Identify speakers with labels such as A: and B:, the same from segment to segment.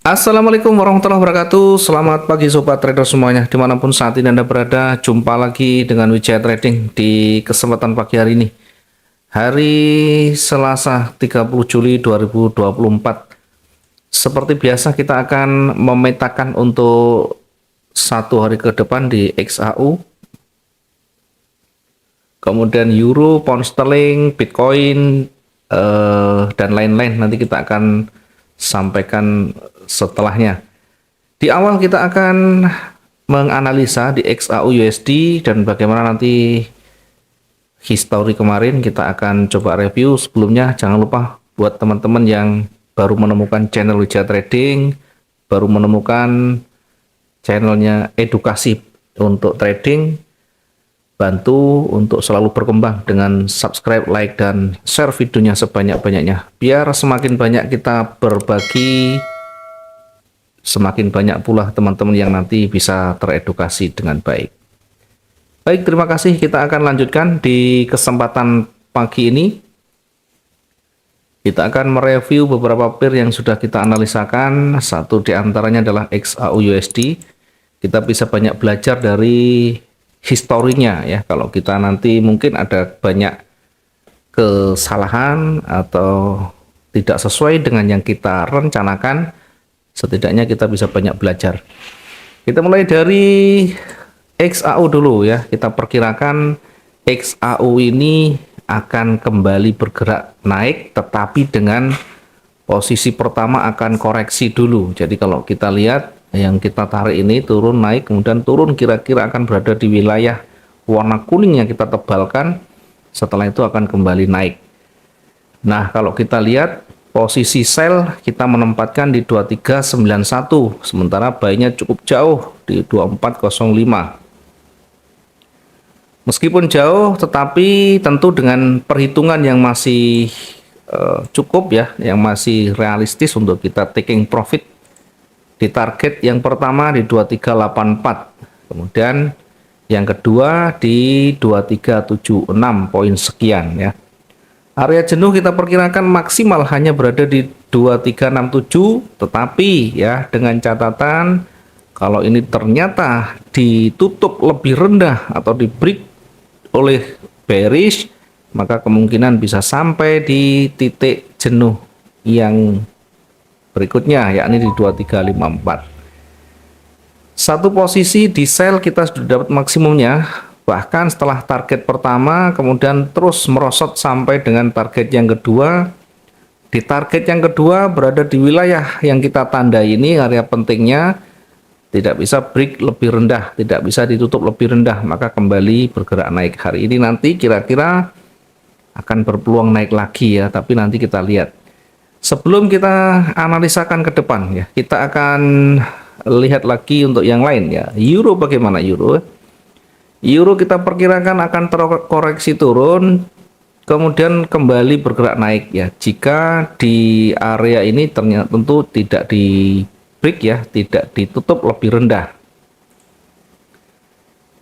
A: Assalamualaikum warahmatullahi wabarakatuh. Selamat pagi sobat trader semuanya, dimanapun saat ini Anda berada. Jumpa lagi dengan Wijaya Trading di kesempatan pagi hari ini, hari Selasa 30 Juli 2024. Seperti biasa kita akan memetakan untuk satu hari ke depan di XAU, kemudian Euro, Pound Sterling, Bitcoin, dan lain-lain. Nanti kita akan sampaikan setelahnya. Di awal kita akan menganalisa di XAU USD dan bagaimana nanti history kemarin. Kita akan coba review. Sebelumnya jangan lupa buat teman-teman yang baru menemukan channel Wijaya Trading, baru menemukan channelnya edukasi untuk trading, bantu untuk selalu berkembang dengan subscribe, like, dan share videonya sebanyak-banyaknya. Biar semakin banyak kita berbagi, semakin banyak pula teman-teman yang nanti bisa teredukasi dengan baik. Baik, terima kasih. Kita akan lanjutkan di kesempatan pagi ini. Kita akan mereview beberapa pair yang sudah kita analisakan. Satu di antaranya adalah XAU USD. Kita bisa banyak belajar dari historinya ya. Kalau kita nanti mungkin ada banyak kesalahan atau tidak sesuai dengan yang kita rencanakan, setidaknya kita bisa banyak belajar. Kita mulai dari XAU dulu ya. Kita perkirakan XAU ini akan kembali bergerak naik, tetapi dengan posisi pertama akan koreksi dulu. Jadi kalau kita lihat yang kita tarik ini turun naik, kemudian turun, kira-kira akan berada di wilayah warna kuning yang kita tebalkan. Setelah itu akan kembali naik. Nah, kalau kita lihat posisi sell kita menempatkan di 2391, sementara buy-nya cukup jauh di 2405. Meskipun jauh, tetapi tentu dengan perhitungan yang masih cukup ya, yang masih realistis untuk kita taking profit. Di target yang pertama di 2384, kemudian yang kedua di 2376 poin sekian ya. Area jenuh kita perkirakan maksimal hanya berada di 2367, tetapi ya dengan catatan kalau ini ternyata ditutup lebih rendah atau di break oleh bearish, maka kemungkinan bisa sampai di titik jenuh yang berikutnya, yakni di 2354. Satu posisi di sell kita sudah dapat maksimumnya, bahkan setelah target pertama kemudian terus merosot sampai dengan target yang kedua. Di target yang kedua berada di wilayah yang kita tandai ini, area pentingnya tidak bisa break lebih rendah, tidak bisa ditutup lebih rendah, maka kembali bergerak naik. Hari ini nanti kira-kira akan berpeluang naik lagi ya, tapi nanti kita lihat. Sebelum kita analisakan ke depan ya, kita akan lihat lagi untuk yang lain ya. Euro bagaimana Euro? Euro kita perkirakan akan terkoreksi turun, kemudian kembali bergerak naik ya. Jika di area ini ternyata tentu tidak di break ya, tidak ditutup lebih rendah.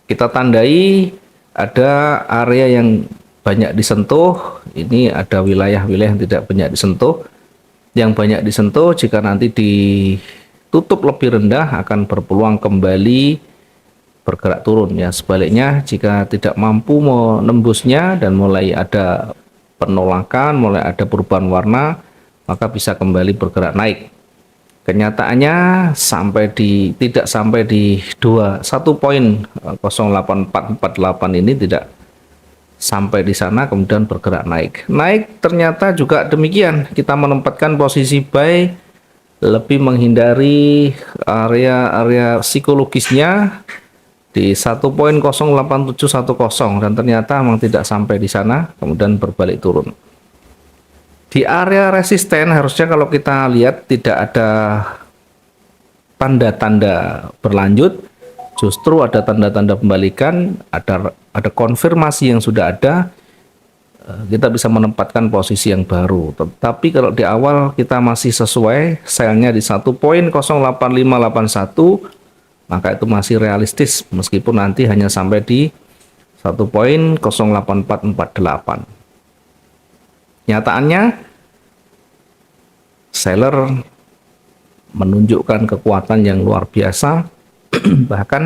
A: Kita tandai ada area yang banyak disentuh, ini ada wilayah-wilayah yang tidak banyak disentuh. Yang banyak disentuh jika nanti ditutup lebih rendah akan berpeluang kembali bergerak turun ya. Sebaliknya jika tidak mampu menembusnya dan mulai ada penolakan, mulai ada perubahan warna, maka bisa kembali bergerak naik. Kenyataannya tidak sampai di 1.08448 ini tidak sampai di sana, kemudian bergerak naik. Naik ternyata juga demikian. Kita menempatkan posisi buy lebih menghindari area psikologisnya di 1.08710 dan ternyata memang tidak sampai di sana, kemudian berbalik turun. Di area resisten harusnya kalau kita lihat tidak ada tanda-tanda berlanjut, justru ada tanda-tanda pembalikan, ada konfirmasi yang sudah ada, kita bisa menempatkan posisi yang baru. Tetapi kalau di awal kita masih sesuai, selnya di 1.08581, maka itu masih realistis meskipun nanti hanya sampai di 1.08448. Nyataannya seller menunjukkan kekuatan yang luar biasa. Bahkan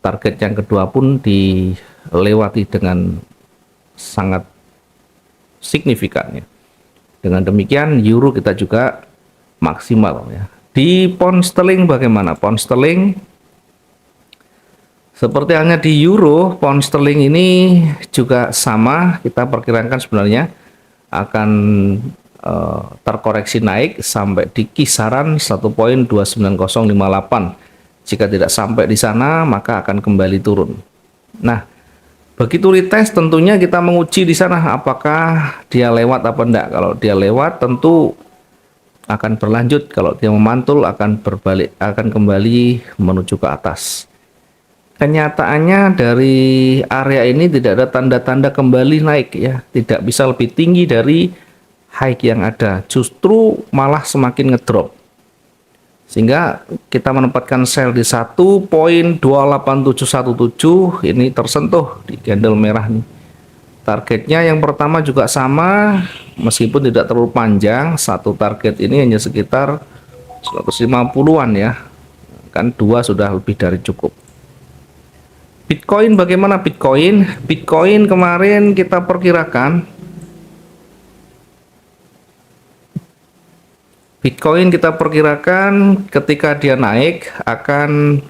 A: target yang kedua pun dilewati dengan sangat signifikan ya. Dengan demikian euro kita juga maksimal ya. Di pound sterling bagaimana? Pound sterling seperti halnya di euro, pound sterling ini juga sama, kita perkirakan sebenarnya akan terkoreksi naik sampai di kisaran 1.29058. Jika tidak sampai di sana, maka akan kembali turun. Nah, begitu retest tentunya kita menguji di sana apakah dia lewat apa enggak. Kalau dia lewat tentu akan berlanjut, kalau dia memantul akan berbalik, akan kembali menuju ke atas. Kenyataannya dari area ini tidak ada tanda-tanda kembali naik ya, tidak bisa lebih tinggi dari high yang ada, justru malah semakin ngedrop. Sehingga kita menempatkan sell di 1.28717 ini tersentuh di candle merah nih. Targetnya yang pertama juga sama, meskipun tidak terlalu panjang, satu target ini hanya sekitar 150-an ya. Kan dua sudah lebih dari cukup. Bitcoin bagaimana Bitcoin? Bitcoin kemarin kita perkirakan ketika dia naik akan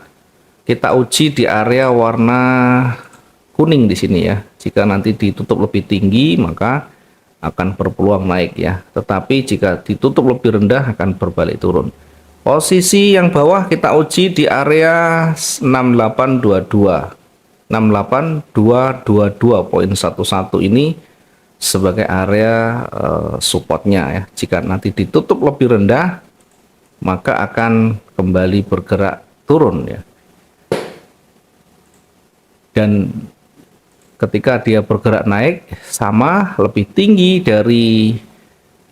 A: kita uji di area warna kuning di sini ya. Jika nanti ditutup lebih tinggi maka akan berpeluang naik ya. Tetapi jika ditutup lebih rendah akan berbalik turun. Posisi yang bawah kita uji di area 6822. 68222.11 ini sebagai area supportnya ya. Jika nanti ditutup lebih rendah maka akan kembali bergerak turun ya. Dan ketika dia bergerak naik sama lebih tinggi dari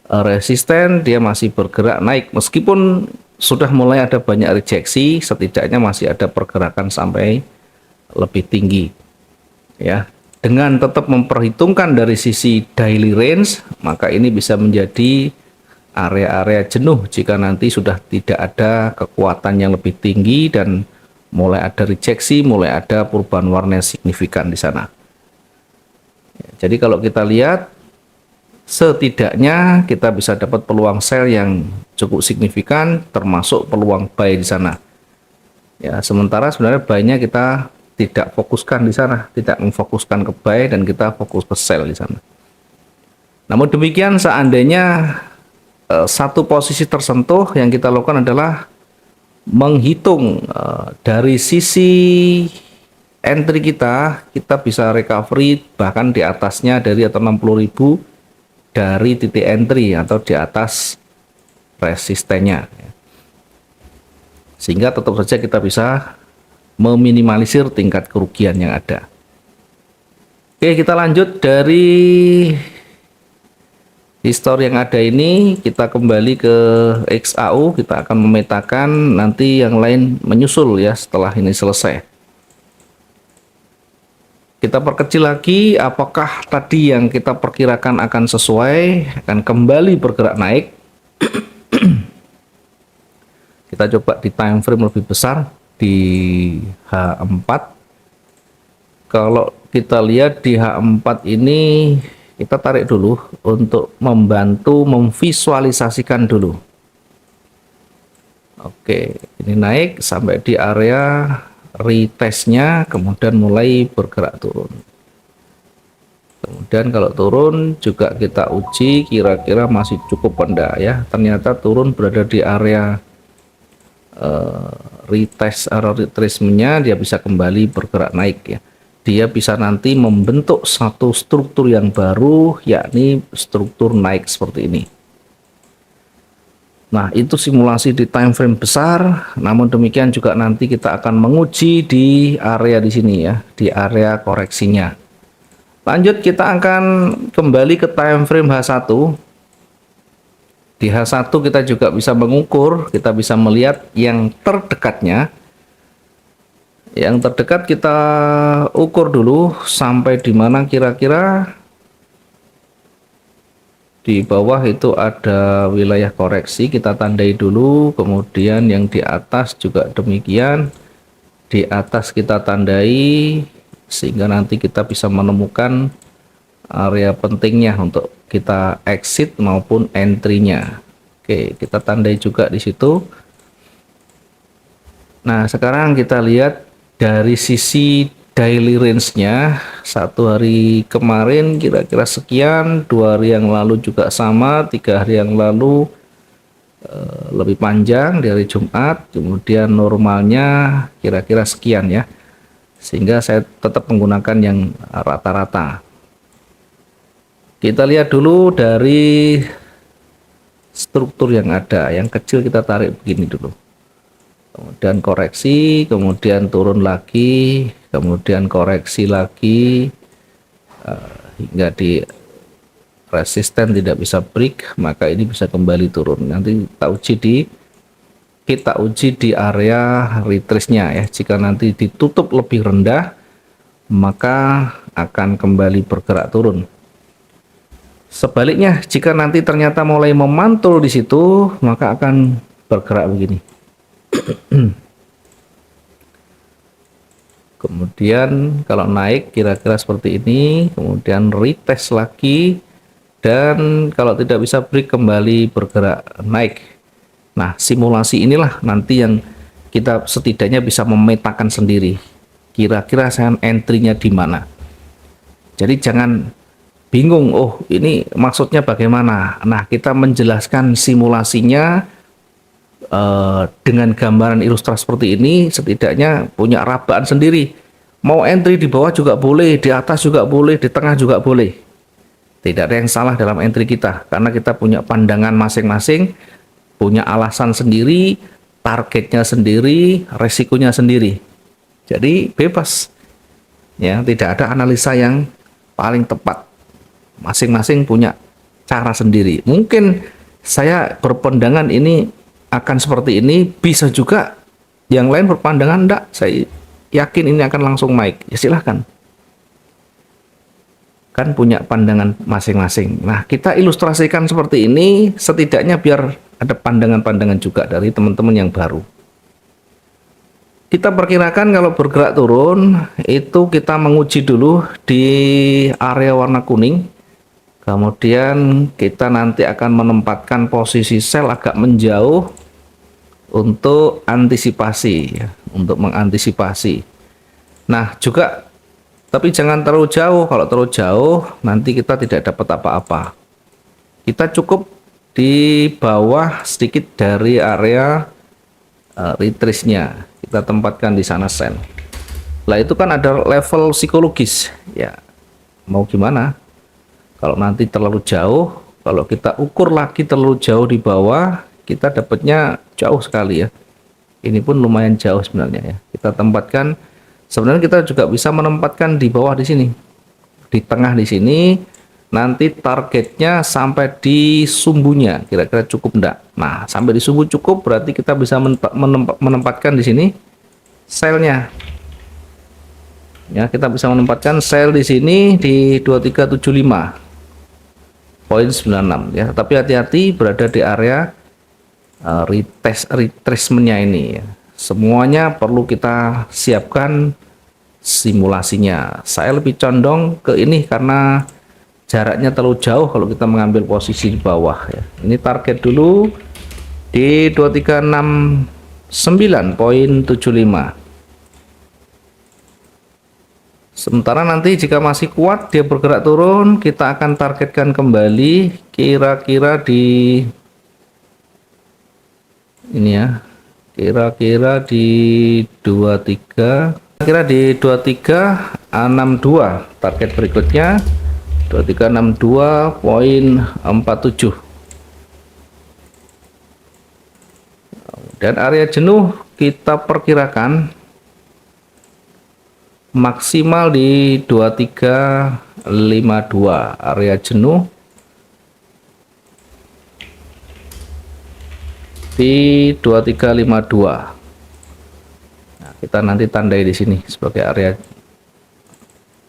A: resisten, dia masih bergerak naik meskipun sudah mulai ada banyak rejeksi, setidaknya masih ada pergerakan sampai lebih tinggi ya. Dengan tetap memperhitungkan dari sisi daily range, maka ini bisa menjadi area-area jenuh jika nanti sudah tidak ada kekuatan yang lebih tinggi dan mulai ada rejeksi, mulai ada perubahan warna signifikan di sana. Jadi kalau kita lihat, setidaknya kita bisa dapat peluang sell yang cukup signifikan, termasuk peluang buy di sana. Ya, sementara sebenarnya buy-nya kita tidak fokuskan di sana, tidak memfokuskan ke buy dan kita fokus ke sell di sana. Namun demikian, seandainya satu posisi tersentuh, yang kita lakukan adalah menghitung dari sisi entry kita bisa recovery bahkan di atasnya dari atau 60.000 dari titik entry atau di atas resistennya, sehingga tetap saja kita bisa meminimalisir tingkat kerugian yang ada. Oke, kita lanjut dari histori yang ada ini, kita kembali ke XAU, kita akan memetakan, nanti yang lain menyusul ya setelah ini selesai. Kita perkecil lagi, apakah tadi yang kita perkirakan akan sesuai, akan kembali bergerak naik. Kita coba di time frame lebih besar, di H4. Kalau kita lihat di H4 ini, kita tarik dulu untuk membantu memvisualisasikan dulu. Oke, ini naik sampai di area retestnya, kemudian mulai bergerak turun. Kemudian kalau turun juga kita uji kira-kira masih cukup enggak ya. Ternyata turun berada di area retest atau retracement-nya, dia bisa kembali bergerak naik ya. Dia bisa nanti membentuk satu struktur yang baru, yakni struktur naik seperti ini. Nah, itu simulasi di time frame besar. Namun demikian juga nanti kita akan menguji di area di sini ya, di area koreksinya. Lanjut, kita akan kembali ke time frame H1. Di H1 kita juga bisa mengukur, kita bisa melihat yang terdekatnya. Yang terdekat kita ukur dulu sampai di mana kira-kira Di bawah itu ada wilayah koreksi, kita tandai dulu, kemudian yang di atas juga demikian. Di atas kita tandai sehingga nanti kita bisa menemukan area pentingnya untuk kita exit maupun entry-nya. Oke, kita tandai juga di situ. Nah, sekarang kita lihat dari sisi daily range-nya. Satu hari kemarin kira-kira sekian, 2 hari yang lalu juga sama, 3 hari yang lalu lebih panjang di hari Jumat, kemudian normalnya kira-kira sekian ya, sehingga saya tetap menggunakan yang rata-rata. Kita lihat dulu dari struktur yang ada. Yang kecil kita tarik begini dulu, kemudian koreksi, kemudian turun lagi, kemudian koreksi lagi, hingga di resisten tidak bisa break, maka ini bisa kembali turun. Nanti kita uji di area retrace-nya ya. Jika nanti ditutup lebih rendah, maka akan kembali bergerak turun. Sebaliknya, jika nanti ternyata mulai memantul di situ, maka akan bergerak begini. Kemudian kalau naik kira-kira seperti ini, kemudian retest lagi, dan kalau tidak bisa break kembali bergerak naik. Nah, simulasi inilah nanti yang kita setidaknya bisa memetakan sendiri kira-kira saya entry-nya di mana. Jadi jangan bingung, oh ini maksudnya bagaimana. Nah, kita menjelaskan simulasinya dengan gambaran ilustrasi seperti ini, setidaknya punya rabaan sendiri. Mau entry di bawah juga boleh, di atas juga boleh, di tengah juga boleh. Tidak ada yang salah dalam entry kita, karena kita punya pandangan masing-masing, punya alasan sendiri, targetnya sendiri, resikonya sendiri. Jadi bebas, ya, tidak ada analisa yang paling tepat. Masing-masing punya cara sendiri. Mungkin saya berpandangan ini akan seperti ini, bisa juga yang lain berpandangan enggak, saya yakin ini akan langsung naik. Ya silahkan. Kan punya pandangan masing-masing. Nah, kita ilustrasikan seperti ini setidaknya biar ada pandangan-pandangan juga dari teman-teman yang baru. Kita perkirakan kalau bergerak turun itu kita menguji dulu di area warna kuning. Kemudian kita nanti akan menempatkan posisi sell agak menjauh untuk antisipasi ya, untuk mengantisipasi. Nah, juga tapi jangan terlalu jauh. Kalau terlalu jauh nanti kita tidak dapat apa-apa. Kita cukup di bawah sedikit dari area retrace-nya. Kita tempatkan di sana sell. Lah itu kan ada level psikologis. Ya, mau gimana? Kalau nanti terlalu jauh, kalau kita ukur lagi terlalu jauh di bawah, kita dapatnya jauh sekali ya. Ini pun lumayan jauh sebenarnya ya. Kita tempatkan. Sebenarnya kita juga bisa menempatkan di bawah di sini, di tengah di sini. Nanti targetnya sampai di sumbunya, kira-kira cukup enggak? Nah, sampai di sumbu cukup, berarti kita bisa menempatkan di sini sell-nya. Ya, kita bisa menempatkan sell di sini di 2375.96 ya. Tapi hati-hati berada di area retracement-nya ini ya. Semuanya perlu kita siapkan simulasinya. Saya lebih condong ke ini karena jaraknya terlalu jauh kalau kita mengambil posisi di bawah ya. Ini target dulu di 2369.75. Sementara nanti jika masih kuat dia bergerak turun, kita akan targetkan kembali kira-kira di ini ya. Kira-kira di 2362 target berikutnya 2362.47. Dan area jenuh kita perkirakan maksimal di 2352 area jenuh di 2352. Nah, kita nanti tandai di sini sebagai area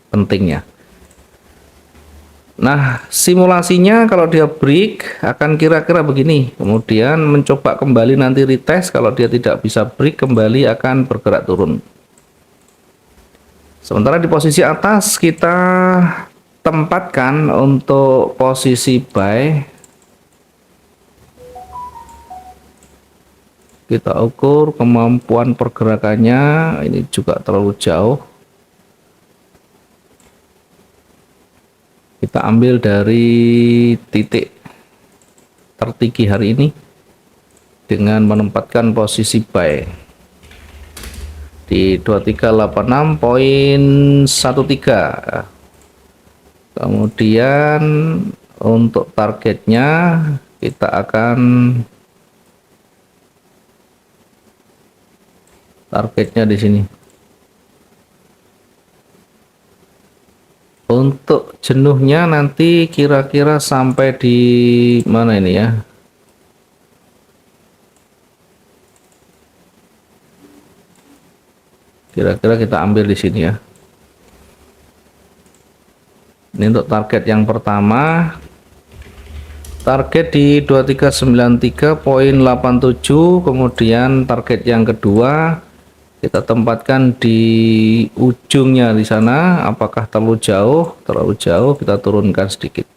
A: pentingnya. Nah, simulasinya kalau dia break akan kira-kira begini. Kemudian mencoba kembali nanti retest, kalau dia tidak bisa break kembali akan bergerak turun. Sementara di posisi atas kita tempatkan untuk posisi buy. Kita ukur kemampuan pergerakannya, ini juga terlalu jauh. Kita ambil dari titik tertinggi hari ini dengan menempatkan posisi buy di 2386.13. Kemudian untuk targetnya kita akan di sini. Untuk jenuhnya nanti kira-kira sampai di mana ini ya? Kira-kira kita ambil di sini ya. Ini untuk target yang pertama. Target di 2393.87, kemudian target yang kedua kita tempatkan di ujungnya di sana. Apakah terlalu jauh? Terlalu jauh, kita turunkan sedikit.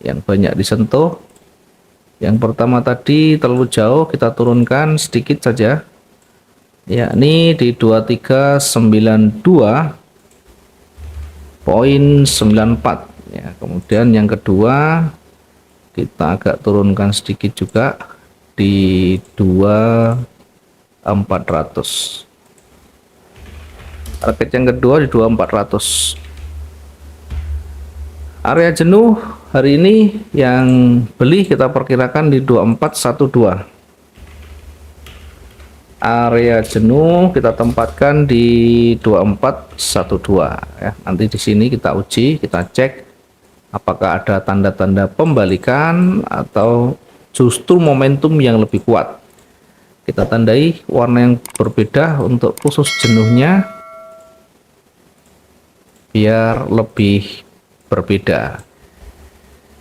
A: Yang banyak disentuh. Yang pertama tadi terlalu jauh, kita turunkan sedikit saja. Yakni di 2392.94 ya. Kemudian yang kedua kita agak turunkan sedikit juga di 2400. Target yang kedua di 2400. Area jenuh hari ini yang beli kita perkirakan di 2412. Area jenuh kita tempatkan di 2412 ya. Nanti di sini kita uji, kita cek apakah ada tanda-tanda pembalikan atau justru momentum yang lebih kuat. Kita tandai warna yang berbeda untuk khusus jenuhnya biar lebih berbeda.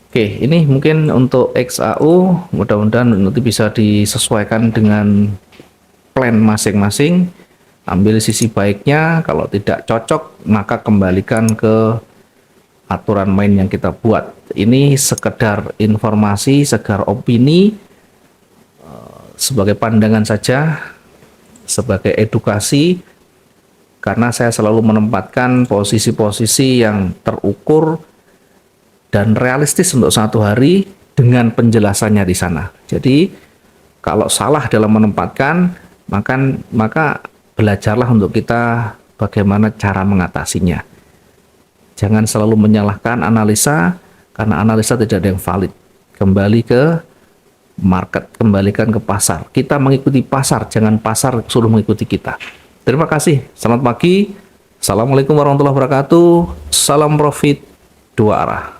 A: Oke, ini mungkin untuk XAU, mudah-mudahan nanti bisa disesuaikan dengan plan masing-masing. Ambil sisi baiknya, kalau tidak cocok maka kembalikan ke aturan main yang kita buat. Ini sekedar informasi, sekedar opini, sebagai pandangan saja, sebagai edukasi, karena saya selalu menempatkan posisi-posisi yang terukur dan realistis untuk satu hari dengan penjelasannya di sana. Jadi kalau salah dalam menempatkan, maka belajarlah untuk kita bagaimana cara mengatasinya. Jangan selalu menyalahkan analisa, karena analisa tidak ada yang valid. Kembali ke market, kembalikan ke pasar. Kita mengikuti pasar, jangan pasar suruh mengikuti kita. Terima kasih. Selamat pagi. Assalamualaikum warahmatullahi wabarakatuh. Salam profit dua arah.